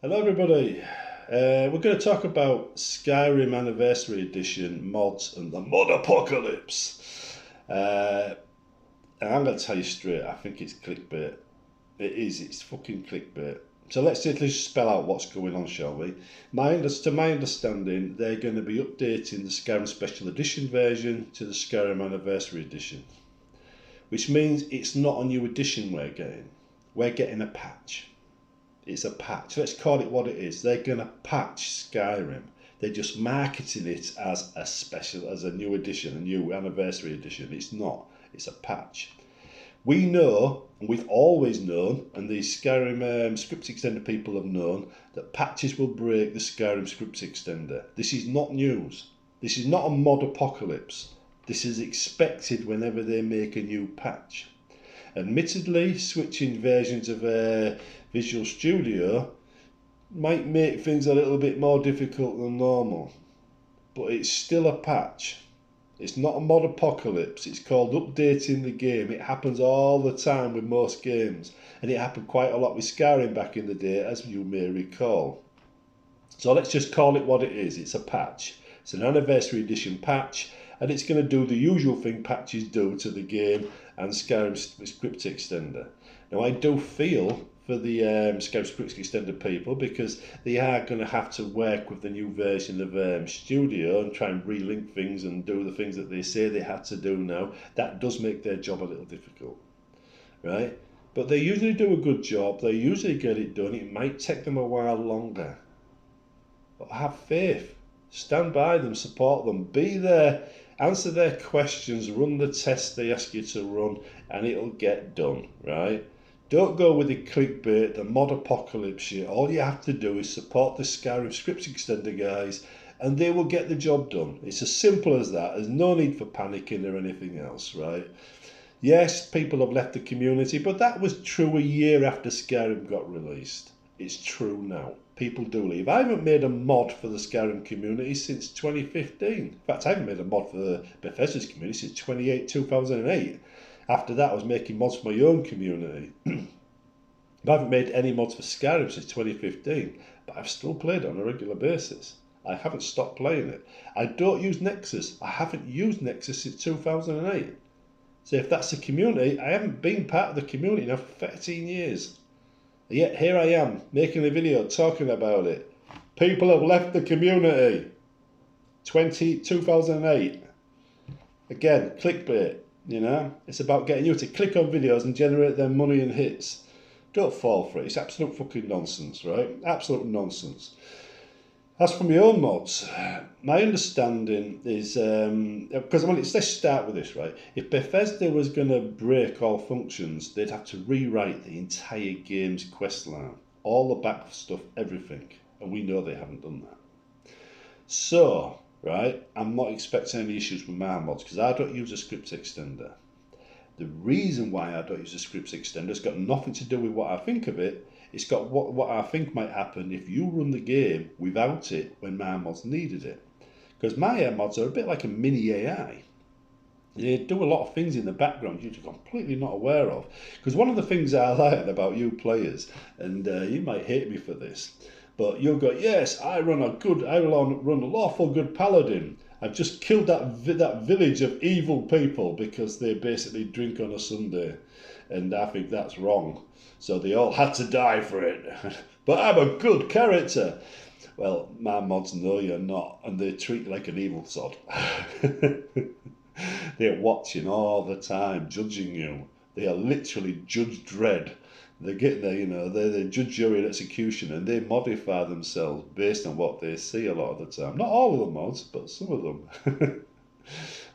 Hello everybody, we're going to talk about Skyrim Anniversary Edition mods and the Mod Apocalypse. And I'm going to tell you straight, I think it's clickbait. It is, it's fucking clickbait. So let's just spell out what's going on, shall we? To my understanding, they're going to be updating the Skyrim Special Edition version to the Skyrim Anniversary Edition. Which means it's not a new edition we're getting. We're getting a patch. It's a patch. Let's call it what it is. They're going to patch Skyrim. They're just marketing it as a special, as a new edition, a new anniversary edition. It's not. It's a patch. We know, and we've always known, and the Skyrim script extender people have known, that patches will break the Skyrim script extender. This is not news. This is not a mod apocalypse. This is expected whenever they make a new patch. Admittedly, switching versions of Visual Studio might make things a little bit more difficult than normal, but it's still a patch. It's not a mod apocalypse. It's called updating the game. It happens all the time with most games, and it happened quite a lot with Skyrim back in the day, as you may recall. So let's just call it what it is. It's a patch. It's an anniversary edition patch, and it's going to do the usual thing patches do to the game and Skyrim script extender. Now I do feel for the Skyrim script extender people, because they are going to have to work with the new version of Studio and try and relink things and do the things that they say they had to do now. That does make their job a little difficult, right? But they usually do a good job. They usually get it done. It might take them a while longer, but have faith. Stand by them, support them, be there, answer their questions, run the tests they ask you to run, and it'll get done, right? Don't go with the clickbait, the mod apocalypse shit. All you have to do is support the Skyrim script extender guys, and they will get the job done. It's as simple as that. There's no need for panicking or anything else, right? Yes, people have left the community, but that was true a year after Skyrim got released. It's true now. People do leave. I haven't made a mod for the Skyrim community since 2015. In fact, I haven't made a mod for the Bethesda's community since 2008. After that, I was making mods for my own community. I haven't made any mods for Skyrim since 2015, but I've still played it on a regular basis. I haven't stopped playing it. I don't use Nexus. I haven't used Nexus since 2008. So if that's the community, I haven't been part of the community now for 13 years. Yet here I am, making a video talking about it. People have left the community. 2008. Again, clickbait, you know? It's about getting you to click on videos and generate their money and hits. Don't fall for it. It's absolute fucking nonsense, right? Absolute nonsense. As for my own mods, my understanding is, because let's start with this, right? If Bethesda was going to break all functions, they'd have to rewrite the entire game's questline, all the back stuff, everything, and we know they haven't done that. So, right, I'm not expecting any issues with my mods because I don't use a script extender. The reason why I don't use a script extender has got nothing to do with what I think of it. It's got what I think might happen if you run the game without it when my mods needed it. Because my mods are a bit like a mini AI. They do a lot of things in the background you're completely not aware of. Because one of the things I like about you players, and you might hate me for this, but you'll go, yes, I run a lawful good paladin. I've just killed that village of evil people because they basically drink on a Sunday, and I think that's wrong. So they all had to die for it. But I'm a good character. Well, my mods know you're not, and they treat you like an evil sod. They're watching all the time, judging you. They are literally Judge Dredd. They get there, they're judge, jury, and execution, and they modify themselves based on what they see a lot of the time. Not all of the mods, but some of them.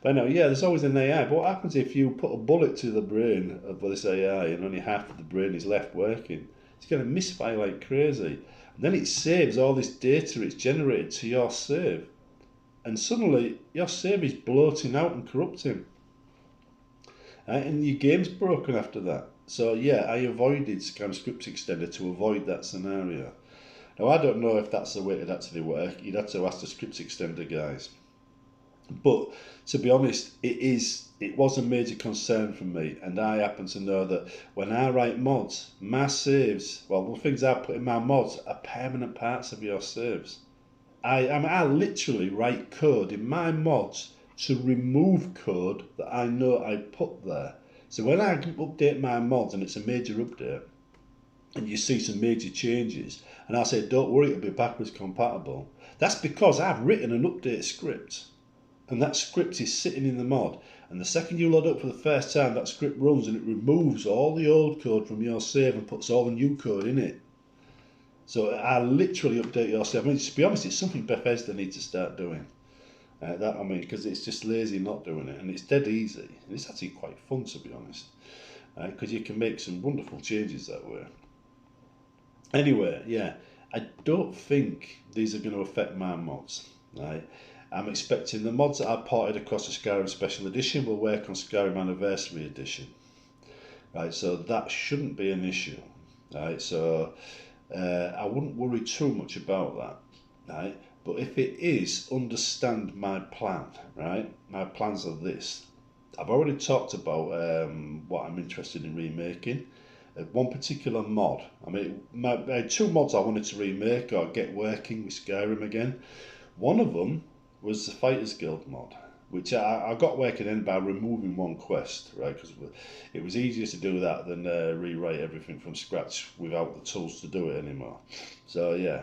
But no, yeah, there's always an AI. But what happens if you put a bullet to the brain of this AI and only half of the brain is left working? It's going to misfire like crazy. And then it saves all this data it's generated to your save. And suddenly, your save is bloating out and corrupting. And your game's broken after that. So yeah, I avoided Skyrim Script Extender to avoid that scenario. Now I don't know if that's the way it actually works. You'd have to ask the Script Extender guys. But to be honest, it was a major concern for me, and I happen to know that when I write mods, my saves, well, the things I put in my mods are permanent parts of your saves. I literally write code in my mods to remove code that I know I put there. So when I update my mods and it's a major update, and you see some major changes, and I say, don't worry, it'll be backwards compatible. That's because I've written an update script, and that script is sitting in the mod. And the second you load up for the first time, that script runs and it removes all the old code from your save and puts all the new code in it. So I literally update your save. I mean, to be honest, it's something Bethesda needs to start doing. Because it's just lazy not doing it, and it's dead easy, and it's actually quite fun, to be honest, because you can make some wonderful changes that way. Anyway, yeah, I don't think these are going to affect my mods, right? I'm expecting the mods that I ported across the Skyrim Special Edition will work on Skyrim Anniversary Edition, right? So that shouldn't be an issue, right? So I wouldn't worry too much about that, right? But if it is, understand my plan, right? My plans are this. I've already talked about what I'm interested in remaking. One particular mod. I mean, I had two mods I wanted to remake or get working with Skyrim again. One of them was the Fighters Guild mod, which I got working in by removing one quest, right? Because it was easier to do that than rewrite everything from scratch without the tools to do it anymore. So yeah,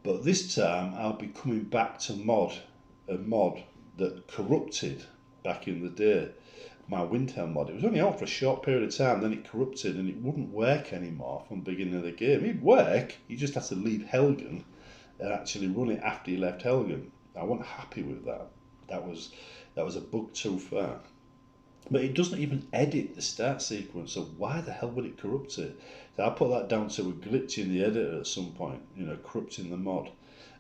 but this time I'll be coming back to a mod that corrupted back in the day. My Windhelm mod. It was only out for a short period of time, then it corrupted and it wouldn't work anymore from the beginning of the game. It'd work, you just had to leave Helgen and actually run it after you left Helgen. I wasn't happy with that. That was a bug too far. But it doesn't even edit the start sequence, so why the hell would it corrupt it? So I put that down to a glitch in the editor at some point, corrupting the mod.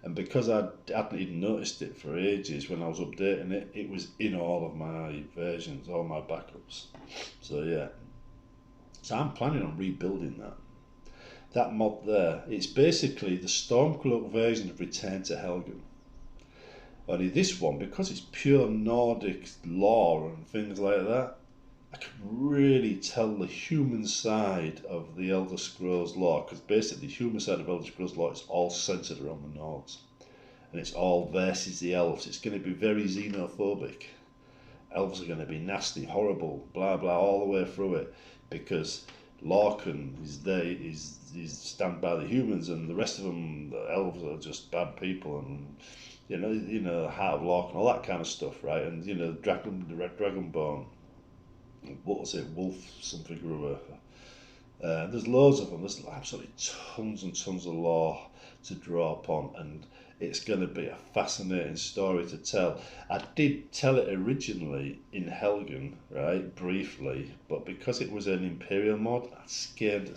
And because I hadn't even noticed it for ages when I was updating it, it was in all of my versions, all my backups. So yeah. So I'm planning on rebuilding that. That mod there, it's basically the Stormcloak version of Return to Helgen. Only this one, because it's pure Nordic lore and things like that, I can really tell the human side of the Elder Scrolls lore, because basically the human side of Elder Scrolls lore is all centered around the Nords. And it's all versus the elves. It's going to be very xenophobic. Elves are going to be nasty, horrible, blah blah, all the way through it, because Lorcan is stand by the humans, and the rest of them, the elves, are just bad people, and Heart of Lorcan, all that kind of stuff, right? And the Red Dragonborn, what was it, Wolf something or other. There's loads of them. There's absolutely tons and tons of lore to draw upon, and it's going to be a fascinating story to tell. I did tell it originally in Helgen, right, briefly, but because it was an Imperial mod, I skated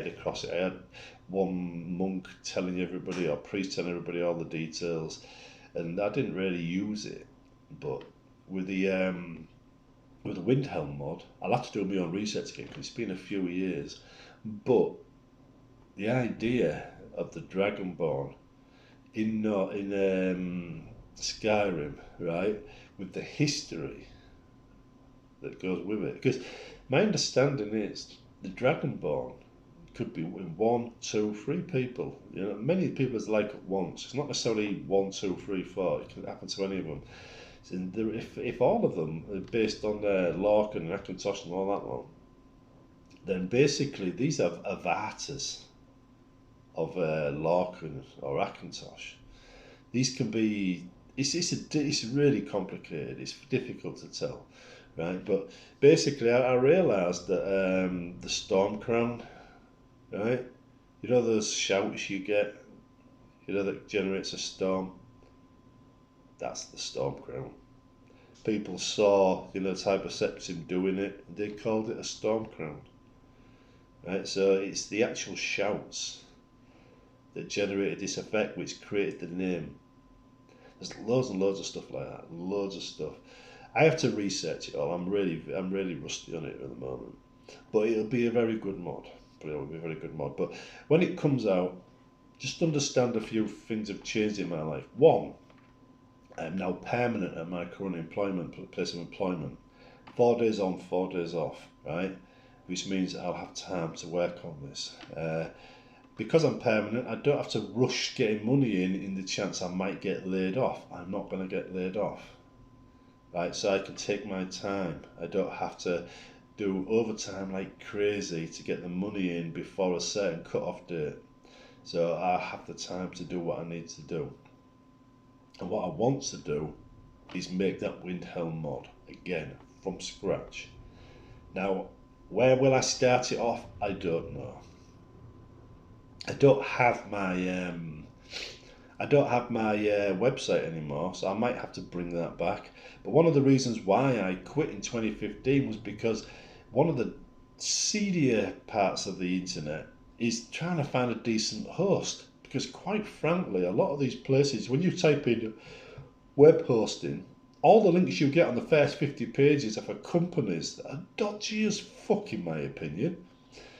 across it. I had one monk telling everybody, or priest telling everybody all the details, and I didn't really use it. But with the Windhelm mod, I'll have to do my own research again because it's been a few years. But the idea of the Dragonborn in Skyrim, right, with the history that goes with it, because my understanding is the Dragonborn could be one, two, three people. Many people is like at once. It's not necessarily one, two, three, four. It can happen to any of them. So if all of them are based on Lorcan and Akantosh and all that one, then basically these are avatars of Lorcan or Akantosh. These can be. It's really complicated. It's difficult to tell, right? But basically, I realised that the Storm Crown, right? Those shouts you get, that generates a storm. That's the Storm Crown. People saw, type of Septim doing it, and they called it a Storm Crown. Right? So it's the actual shouts that generated this effect, which created the name. There's loads and loads of stuff like that. Loads of stuff. I have to research it all. I'm really rusty on it at the moment. But it'll be a very good mod. But when it comes out, just understand a few things have changed in my life. One, I'm now permanent at my current place of employment. 4 days on, 4 days off, right? Which means I'll have time to work on this. Because I'm permanent, I don't have to rush getting money in the chance I might get laid off. I'm not going to get laid off, right? So I can take my time. I don't have to do overtime like crazy to get the money in before a certain cut-off date. So I have the time to do what I need to do. And what I want to do is make that Windhelm mod again from scratch. Now, where will I start it off? I don't know. I don't have my website anymore, so I might have to bring that back. But one of the reasons why I quit in 2015 was because one of the seedier parts of the internet is trying to find a decent host. Because quite frankly, a lot of these places, when you type in web hosting, all the links you get on the first 50 pages are for companies that are dodgy as fuck, in my opinion.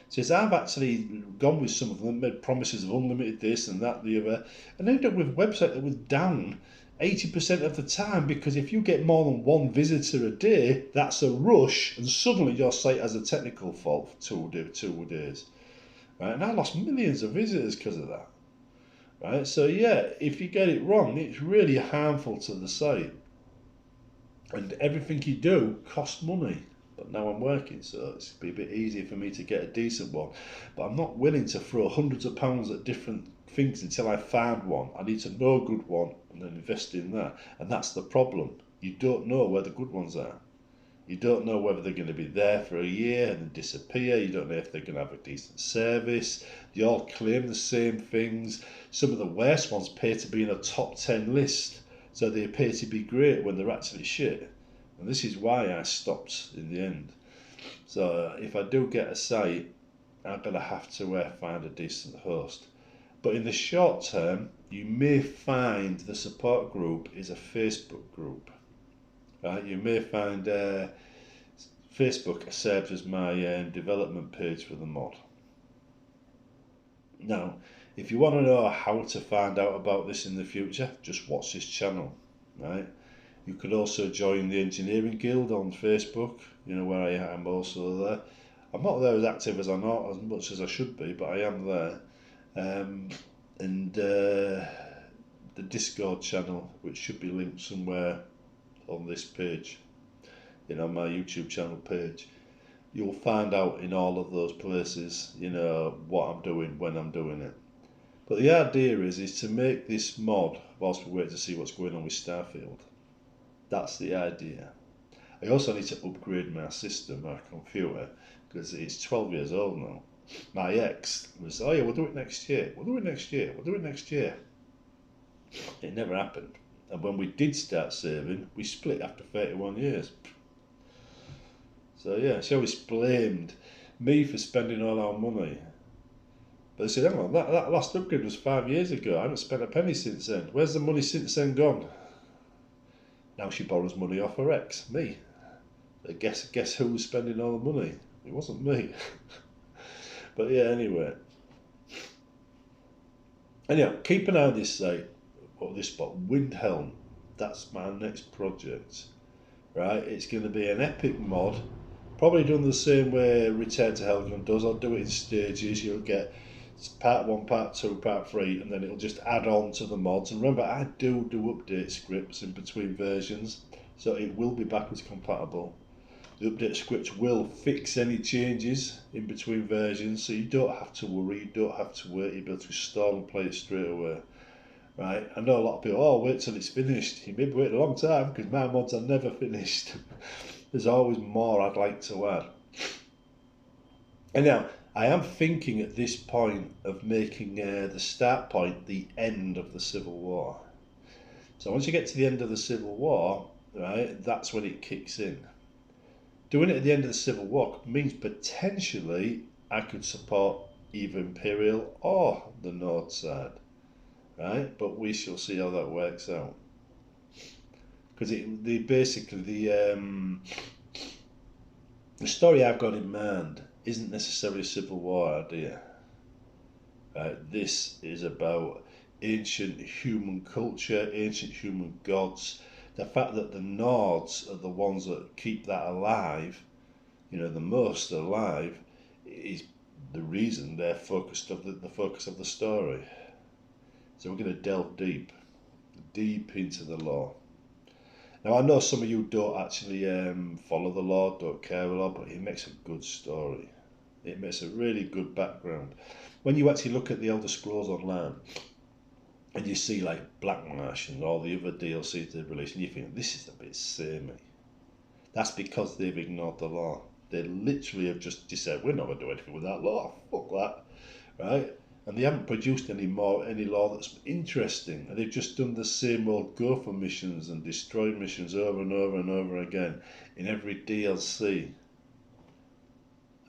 Says I've actually gone with some of them, made promises of unlimited this and that, the other, and ended up with a website that was down 80% of the time, because if you get more than one visitor a day, that's a rush, and suddenly your site has a technical fault for 2 days. Right? And I lost millions of visitors because of that. Right? So yeah, if you get it wrong, it's really harmful to the site. And everything you do costs money. But now I'm working, so it's be a bit easier for me to get a decent one. But I'm not willing to throw hundreds of pounds at different things until I find one. I need to know a good one and then invest in that. And that's the problem. You don't know where the good ones are. You don't know whether they're going to be there for a year and then disappear. You don't know if they're going to have a decent service. They all claim the same things. Some of the worst ones pay to be in a top 10 list. So they appear to be great when they're actually shit. And this is why I stopped in the end. So if I do get a site, I'm going to have to find a decent host. But in the short term, you may find the support group is a Facebook group. Right? You may find Facebook serves as my development page for the mod. Now, if you want to know how to find out about this in the future, just watch this channel, right? You could also join the Engineering Guild on Facebook, you know, where I am also there. I'm not there as active as as much as I should be, but I am there. And the Discord channel, which should be linked somewhere on this page, you know, my YouTube channel page. You'll find out in all of those places, you know, what I'm doing, when I'm doing it. But the idea is to make this mod whilst we wait to see what's going on with Starfield. That's the idea. I also need to upgrade my system, my computer, because it's 12 years old now. My ex was, oh yeah, we'll do it next year, we'll do it next year, we'll do it next year. It never happened. And when we did start saving, we split after 31 years. So yeah, she always blamed me for spending all our money. But they said, hang on, that last upgrade was 5 years ago. I haven't spent a penny since then. Where's the money since then gone? Now she borrows money off her ex, me. But guess who was spending all the money? It wasn't me. But yeah, anyway. Anyhow, keep an eye on this site, or this spot, Windhelm. That's my next project. Right? It's going to be an epic mod. Probably done the same way Return to Helgon does. I'll do it in stages. You'll get part 1, part 2, part 3, and then it'll just add on to the mods. And remember, I do update scripts in between versions, so it will be backwards compatible. The update script will fix any changes in between versions, so you don't have to worry, you don't have to wait, you'll be able to install and play it straight away. Right? I know a lot of people, oh, wait till it's finished. You may be waiting a long time, because my mods are never finished. There's always more I'd like to add. And now, I am thinking at this point of making the start point the end of the Civil War. So once you get to the end of the Civil War, right, that's when it kicks in. Doing it at the end of the Civil War means potentially I could support either Imperial or the North side, right? But we shall see how that works out. Because the story I've got in mind isn't necessarily a civil war idea. This is about ancient human culture, ancient human gods. The fact that the Nords are the ones that keep that alive, you know, the most alive, is the reason they're focused of the focus of the story. So we're going to delve deep into the lore. Now I know some of you don't actually follow the lore, don't care a lot, but it makes a good story. It makes a really good background. When you actually look at the Elder Scrolls Online, and you see like Black Marsh and all the other DLCs they've released, and you think, this is a bit samey. That's because they've ignored the law. They literally have just decided, we're not going to do anything with that law. Fuck that. Right? And they haven't produced any law that's interesting. And they've just done the same old go for missions and destroy missions over and over and over again in every DLC.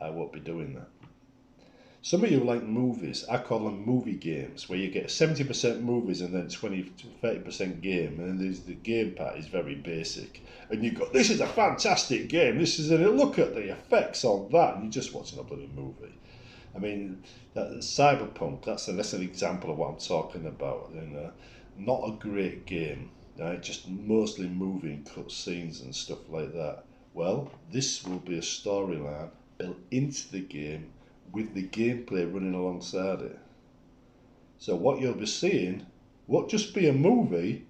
I won't be doing that. Some of you like movies. I call them movie games, where you get 70% movies and then 20-30% game, and then the game part is very basic. And you go, this is a fantastic game. This is look at the effects on that, and you're just watching a bloody movie. I mean, Cyberpunk. That's an example of what I'm talking about. Not a great game, right? Just mostly moving cutscenes and stuff like that. Well, this will be a storyline built into the game, with the gameplay running alongside it. So what you'll be seeing won't just be a movie,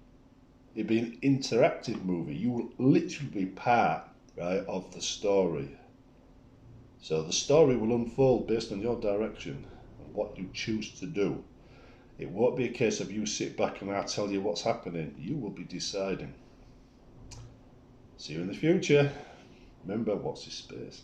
it'll be an interactive movie. You will literally be part, right, of the story. So the story will unfold based on your direction and what you choose to do. It won't be a case of you sit back and I'll tell you what's happening. You will be deciding. See you in the future. Remember, watch this space.